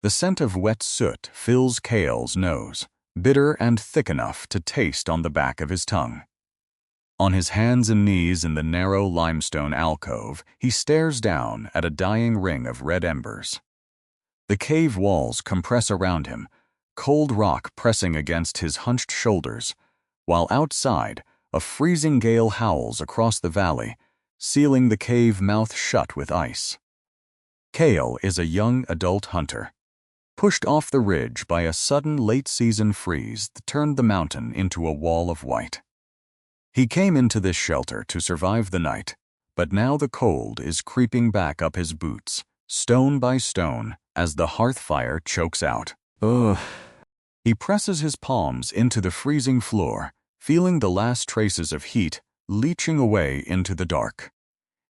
The scent of wet soot fills Kael's nose, bitter and thick enough to taste on the back of his tongue. On his hands and knees in the narrow limestone alcove, he stares down at a dying ring of red embers. The cave walls compress around him, cold rock pressing against his hunched shoulders, while outside, a freezing gale howls across the valley, sealing the cave mouth shut with ice. Kael is a young adult hunter, pushed off the ridge by a sudden late-season freeze that turned the mountain into a wall of white. He came into this shelter to survive the night, but now the cold is creeping back up his boots, stone by stone, as the hearth fire chokes out. Ugh. He presses his palms into the freezing floor, feeling the last traces of heat leaching away into the dark.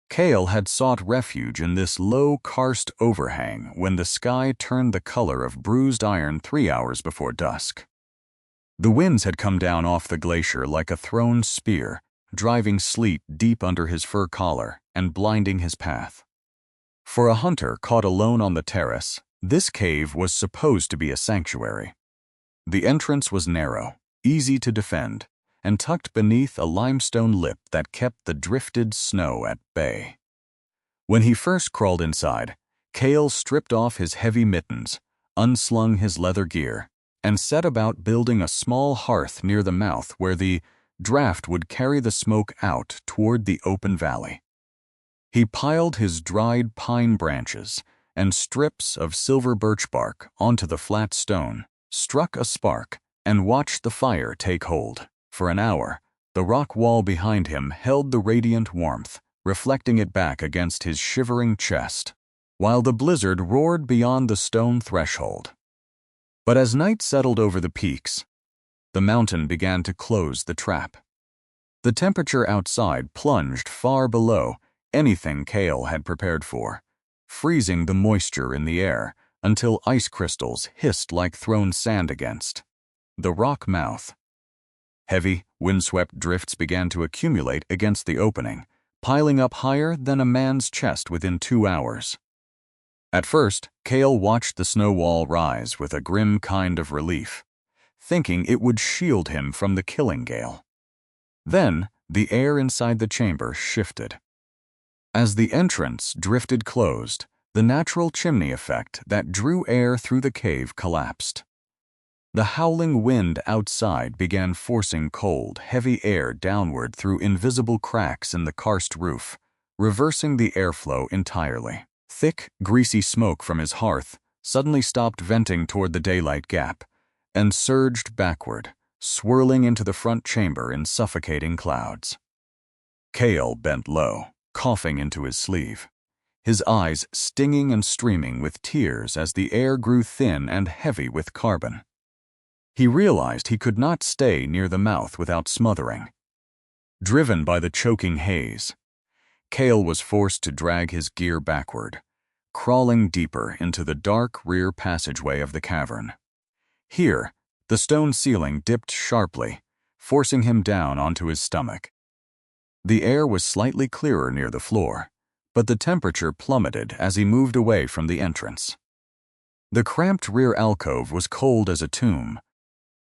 Kael had sought refuge in this low, karst overhang when the sky turned the color of bruised iron 3 hours before dusk. The winds had come down off the glacier like a thrown spear, driving sleet deep under his fur collar and blinding his path. For a hunter caught alone on the terrace, this cave was supposed to be a sanctuary. The entrance was narrow, easy to defend, and tucked beneath a limestone lip that kept the drifted snow at bay. When he first crawled inside, Kael stripped off his heavy mittens, unslung his leather gear, and set about building a small hearth near the mouth where the draft would carry the smoke out toward the open valley. He piled his dried pine branches and strips of silver birch bark onto the flat stone, struck a spark, and watched the fire take hold. For an hour, the rock wall behind him held the radiant warmth, reflecting it back against his shivering chest, while the blizzard roared beyond the stone threshold. But as night settled over the peaks, the mountain began to close the trap. The temperature outside plunged far below anything Kael had prepared for, freezing the moisture in the air until ice crystals hissed like thrown sand against the rock mouth. Heavy, windswept drifts began to accumulate against the opening, piling up higher than a man's chest within 2 hours. At first, Kael watched the snow wall rise with a grim kind of relief, thinking it would shield him from the killing gale. Then, the air inside the chamber shifted. As the entrance drifted closed, the natural chimney effect that drew air through the cave collapsed. The howling wind outside began forcing cold, heavy air downward through invisible cracks in the karst roof, reversing the airflow entirely. Thick, greasy smoke from his hearth suddenly stopped venting toward the daylight gap and surged backward, swirling into the front chamber in suffocating clouds. Kael bent low, coughing into his sleeve, his eyes stinging and streaming with tears as the air grew thin and heavy with carbon. He realized he could not stay near the mouth without smothering. Driven by the choking haze, Kael was forced to drag his gear backward, crawling deeper into the dark rear passageway of the cavern. Here, the stone ceiling dipped sharply, forcing him down onto his stomach. The air was slightly clearer near the floor, but the temperature plummeted as he moved away from the entrance. The cramped rear alcove was cold as a tomb,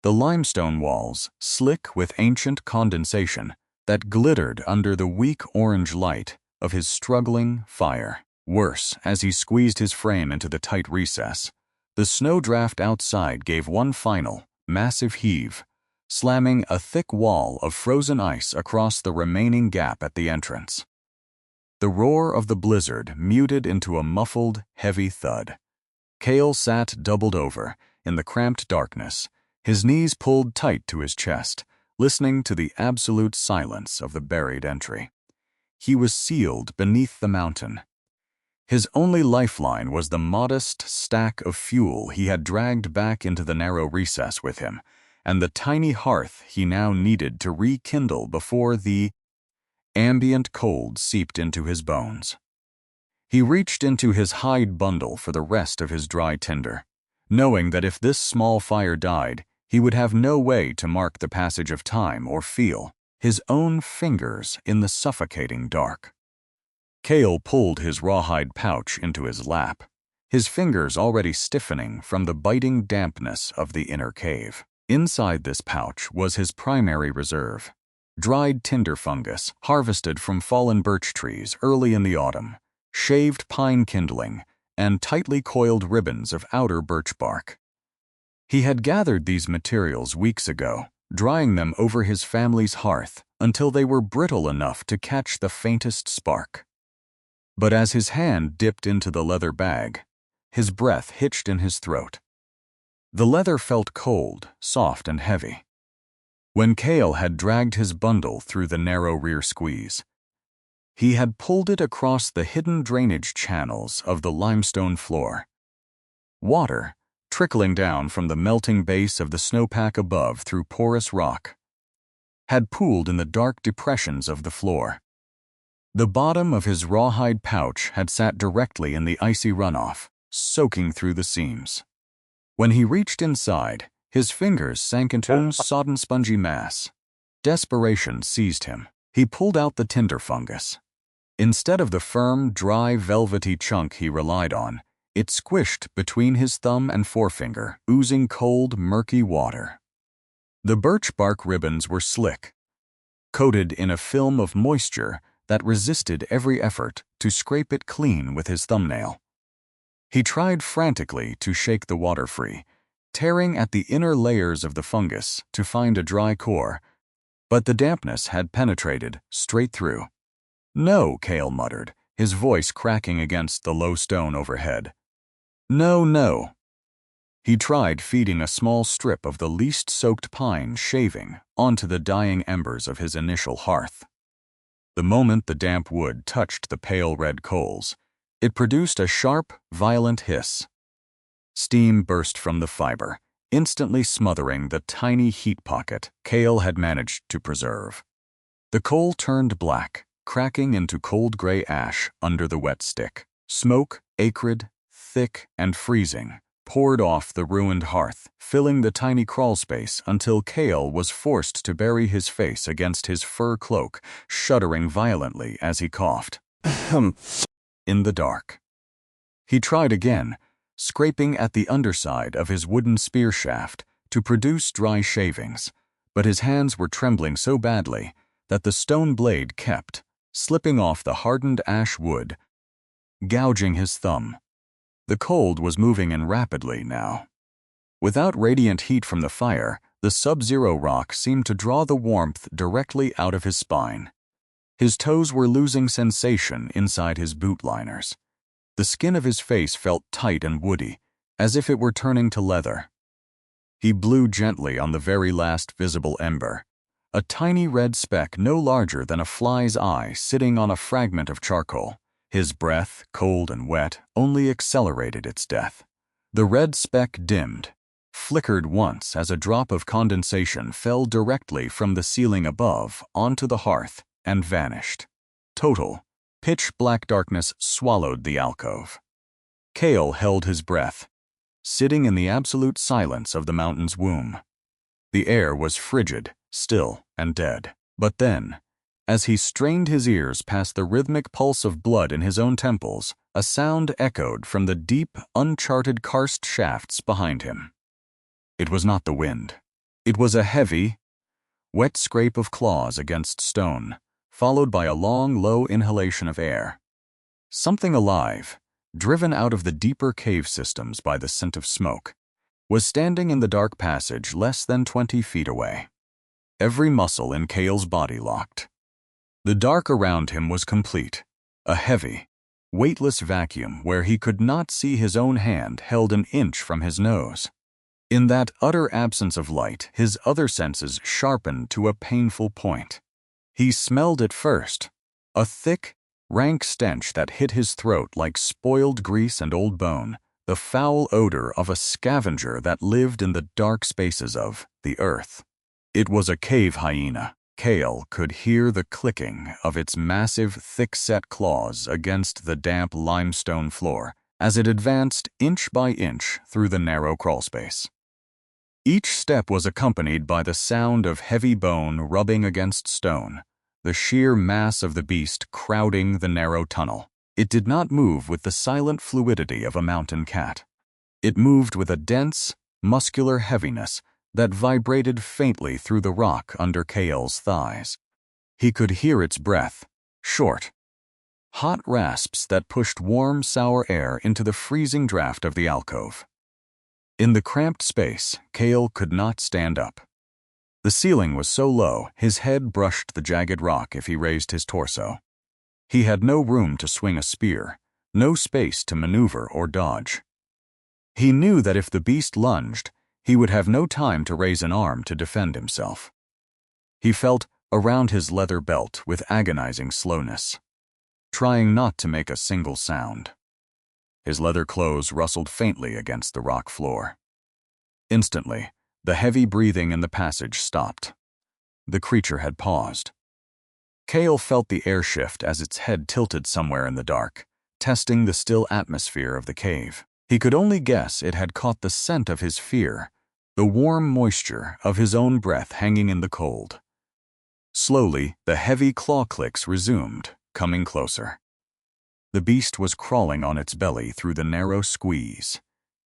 the limestone walls slick with ancient condensation that glittered under the weak orange light of his struggling fire. Worse, as he squeezed his frame into the tight recess, the snow draft outside gave one final, massive heave, slamming a thick wall of frozen ice across the remaining gap at the entrance. The roar of the blizzard muted into a muffled, heavy thud. Kael sat doubled over in the cramped darkness, his knees pulled tight to his chest, listening to the absolute silence of the buried entry. He was sealed beneath the mountain. His only lifeline was the modest stack of fuel he had dragged back into the narrow recess with him, and the tiny hearth he now needed to rekindle before the ambient cold seeped into his bones. He reached into his hide bundle for the rest of his dry tinder, knowing that if this small fire died, he would have no way to mark the passage of time or feel his own fingers in the suffocating dark. Kael pulled his rawhide pouch into his lap, his fingers already stiffening from the biting dampness of the inner cave. Inside this pouch was his primary reserve: dried tinder fungus harvested from fallen birch trees early in the autumn, shaved pine kindling, and tightly coiled ribbons of outer birch bark. He had gathered these materials weeks ago, drying them over his family's hearth until they were brittle enough to catch the faintest spark. But as his hand dipped into the leather bag, his breath hitched in his throat. The leather felt cold, soft, and heavy. When Kael had dragged his bundle through the narrow rear squeeze, he had pulled it across the hidden drainage channels of the limestone floor. Water, trickling down from the melting base of the snowpack above through porous rock, had pooled in the dark depressions of the floor. The bottom of his rawhide pouch had sat directly in the icy runoff, soaking through the seams. When he reached inside, his fingers sank into a sodden, spongy mass. Desperation seized him. He pulled out the tinder fungus. Instead of the firm, dry, velvety chunk he relied on, it squished between his thumb and forefinger, oozing cold, murky water. The birch bark ribbons were slick, coated in a film of moisture that resisted every effort to scrape it clean with his thumbnail. He tried frantically to shake the water free, tearing at the inner layers of the fungus to find a dry core, but the dampness had penetrated straight through. "No," Kael muttered, his voice cracking against the low stone overhead. "No, no." He tried feeding a small strip of the least soaked pine shaving onto the dying embers of his initial hearth. The moment the damp wood touched the pale red coals, it produced a sharp, violent hiss. Steam burst from the fiber, instantly smothering the tiny heat pocket Kael had managed to preserve. The coal turned black, cracking into cold gray ash under the wet stick. Smoke, acrid, thick, and freezing, poured off the ruined hearth, filling the tiny crawl space until Kael was forced to bury his face against his fur cloak, shuddering violently as he coughed. In the dark. He tried again, scraping at the underside of his wooden spear shaft to produce dry shavings, but his hands were trembling so badly that the stone blade kept slipping off the hardened ash wood, gouging his thumb. The cold was moving in rapidly now. Without radiant heat from the fire, the sub-zero rock seemed to draw the warmth directly out of his spine. His toes were losing sensation inside his boot liners. The skin of his face felt tight and woody, as if it were turning to leather. He blew gently on the very last visible ember, a tiny red speck no larger than a fly's eye sitting on a fragment of charcoal. His breath, cold and wet, only accelerated its death. The red speck dimmed, flickered once as a drop of condensation fell directly from the ceiling above onto the hearth and vanished. Total, pitch-black darkness swallowed the alcove. Kael held his breath, sitting in the absolute silence of the mountain's womb. The air was frigid, still, and dead. But then, as he strained his ears past the rhythmic pulse of blood in his own temples, a sound echoed from the deep, uncharted karst shafts behind him. It was not the wind. It was a heavy, wet scrape of claws against stone, followed by a long, low inhalation of air. Something alive, driven out of the deeper cave systems by the scent of smoke, was standing in the dark passage less than 20 feet away. Every muscle in Kael's body locked. The dark around him was complete, a heavy, weightless vacuum where he could not see his own hand held an inch from his nose. In that utter absence of light, his other senses sharpened to a painful point. He smelled it first, a thick, rank stench that hit his throat like spoiled grease and old bone, the foul odor of a scavenger that lived in the dark spaces of the earth. It was a cave hyena. Kael could hear the clicking of its massive, thick-set claws against the damp limestone floor as it advanced inch by inch through the narrow crawlspace. Each step was accompanied by the sound of heavy bone rubbing against stone, the sheer mass of the beast crowding the narrow tunnel. It did not move with the silent fluidity of a mountain cat. It moved with a dense, muscular heaviness that vibrated faintly through the rock under Kael's thighs. He could hear its breath, short, hot rasps that pushed warm, sour air into the freezing draft of the alcove. In the cramped space, Kael could not stand up. The ceiling was so low, his head brushed the jagged rock if he raised his torso. He had no room to swing a spear, no space to maneuver or dodge. He knew that if the beast lunged, he would have no time to raise an arm to defend himself. He felt around his leather belt with agonizing slowness, trying not to make a single sound. His leather clothes rustled faintly against the rock floor. Instantly, the heavy breathing in the passage stopped. The creature had paused. Kael felt the air shift as its head tilted somewhere in the dark, testing the still atmosphere of the cave. He could only guess it had caught the scent of his fear, the warm moisture of his own breath hanging in the cold. Slowly, the heavy claw clicks resumed, coming closer. The beast was crawling on its belly through the narrow squeeze,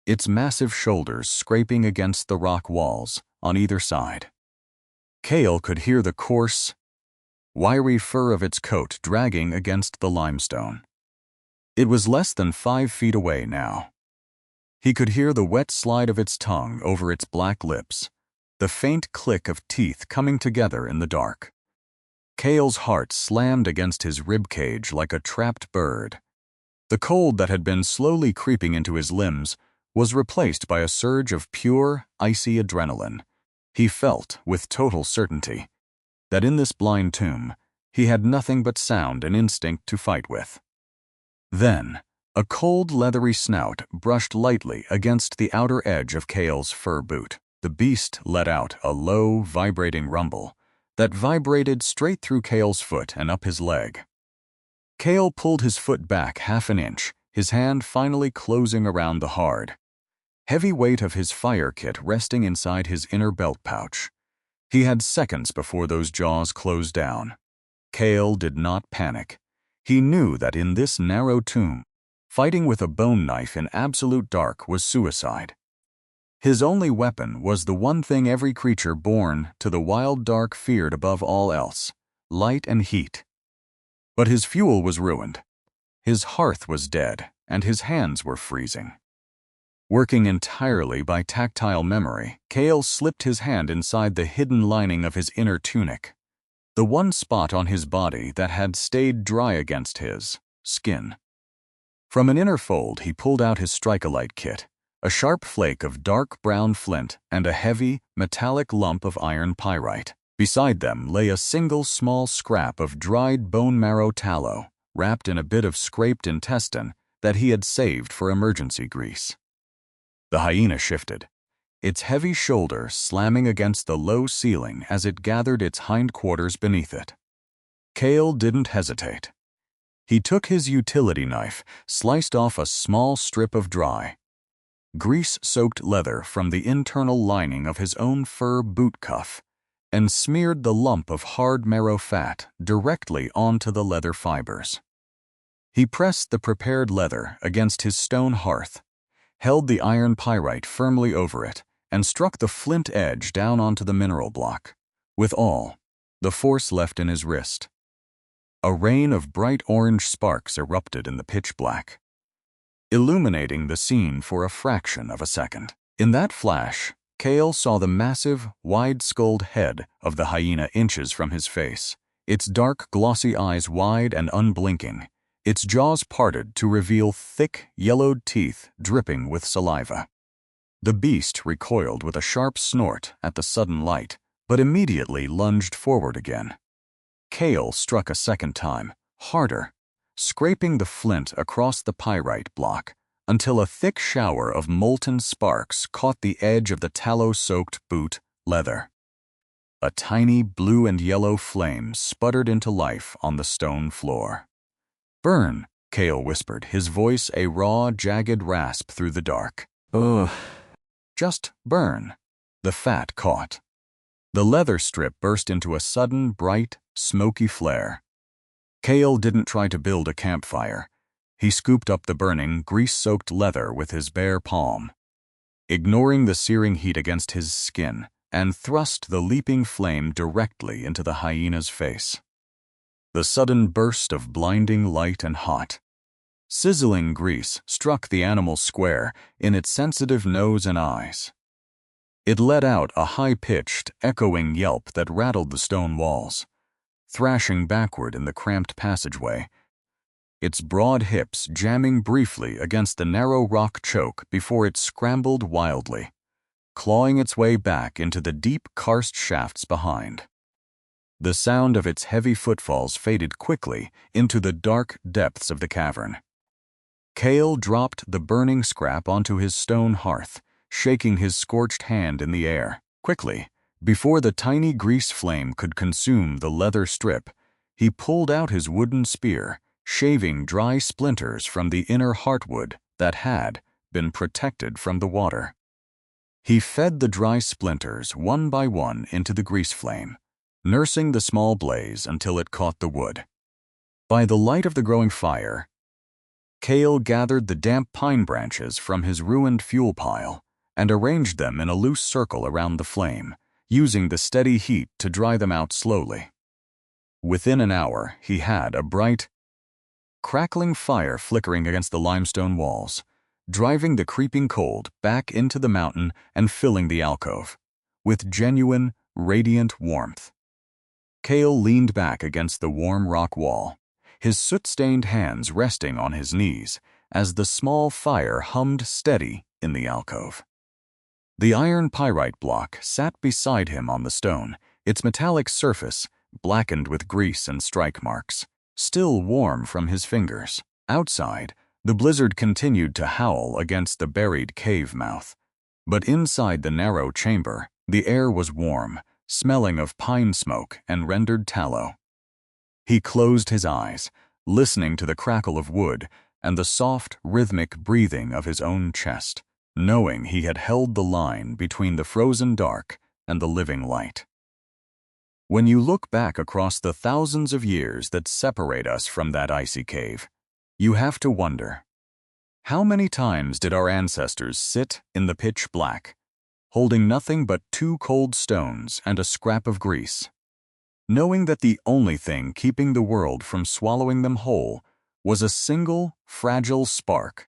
its massive shoulders scraping against the rock walls on either side. Kael could hear the coarse, wiry fur of its coat dragging against the limestone. It was less than 5 feet away now. He could hear the wet slide of its tongue over its black lips, the faint click of teeth coming together in the dark. Kael's heart slammed against his ribcage like a trapped bird. The cold that had been slowly creeping into his limbs was replaced by a surge of pure, icy adrenaline. He felt, with total certainty, that in this blind tomb, he had nothing but sound and instinct to fight with. Then, a cold, leathery snout brushed lightly against the outer edge of Kael's fur boot. The beast let out a low, vibrating rumble that vibrated straight through Kael's foot and up his leg. Kael pulled his foot back half an inch, his hand finally closing around the hard, heavy weight of his fire kit resting inside his inner belt pouch. He had seconds before those jaws closed down. Kael did not panic. He knew that in this narrow tomb, fighting with a bone knife in absolute dark was suicide. His only weapon was the one thing every creature born to the wild dark feared above all else: light and heat. But his fuel was ruined. His hearth was dead, and his hands were freezing. Working entirely by tactile memory, Kael slipped his hand inside the hidden lining of his inner tunic, the one spot on his body that had stayed dry against his skin. From an inner fold, he pulled out his strike-a-light kit, a sharp flake of dark brown flint and a heavy, metallic lump of iron pyrite. Beside them lay a single small scrap of dried bone marrow tallow, wrapped in a bit of scraped intestine that he had saved for emergency grease. The hyena shifted, its heavy shoulder slamming against the low ceiling as it gathered its hindquarters beneath it. Kael didn't hesitate. He took his utility knife, sliced off a small strip of dry, grease-soaked leather from the internal lining of his own fur boot cuff, and smeared the lump of hard marrow fat directly onto the leather fibers. He pressed the prepared leather against his stone hearth, held the iron pyrite firmly over it, and struck the flint edge down onto the mineral block, with all the force left in his wrist. A rain of bright orange sparks erupted in the pitch black, illuminating the scene for a fraction of a second. In that flash, Kael saw the massive, wide-skulled head of the hyena inches from his face, its dark, glossy eyes wide and unblinking, its jaws parted to reveal thick, yellowed teeth dripping with saliva. The beast recoiled with a sharp snort at the sudden light, but immediately lunged forward again. Kael struck a second time, harder, scraping the flint across the pyrite block until a thick shower of molten sparks caught the edge of the tallow-soaked boot leather. A tiny blue and yellow flame sputtered into life on the stone floor. "Burn," Kael whispered, his voice a raw, jagged rasp through the dark. "Ugh." "Just burn." The fat caught. The leather strip burst into a sudden, bright, smoky flare. Kael didn't try to build a campfire. He scooped up the burning, grease-soaked leather with his bare palm, ignoring the searing heat against his skin, and thrust the leaping flame directly into the hyena's face. The sudden burst of blinding light and hot, sizzling grease struck the animal square in its sensitive nose and eyes. It let out a high-pitched, echoing yelp that rattled the stone walls, thrashing backward in the cramped passageway, its broad hips jamming briefly against the narrow rock choke before it scrambled wildly, clawing its way back into the deep karst shafts behind. The sound of its heavy footfalls faded quickly into the dark depths of the cavern. Kael dropped the burning scrap onto his stone hearth, shaking his scorched hand in the air. Quickly, before the tiny grease flame could consume the leather strip, he pulled out his wooden spear, shaving dry splinters from the inner heartwood that had been protected from the water. He fed the dry splinters one by one into the grease flame, nursing the small blaze until it caught the wood. By the light of the growing fire, Kael gathered the damp pine branches from his ruined fuel pile and arranged them in a loose circle around the flame, using the steady heat to dry them out slowly. Within an hour, he had a bright, crackling fire flickering against the limestone walls, driving the creeping cold back into the mountain and filling the alcove with genuine, radiant warmth. Kael leaned back against the warm rock wall, his soot-stained hands resting on his knees as the small fire hummed steady in the alcove. The iron pyrite block sat beside him on the stone, its metallic surface blackened with grease and strike marks, still warm from his fingers. Outside, the blizzard continued to howl against the buried cave mouth, but inside the narrow chamber, the air was warm, smelling of pine smoke and rendered tallow. He closed his eyes, listening to the crackle of wood and the soft, rhythmic breathing of his own chest, knowing he had held the line between the frozen dark and the living light. When you look back across the thousands of years that separate us from that icy cave, you have to wonder, how many times did our ancestors sit in the pitch black, holding nothing but 2 cold stones and a scrap of grease, knowing that the only thing keeping the world from swallowing them whole was a single, fragile spark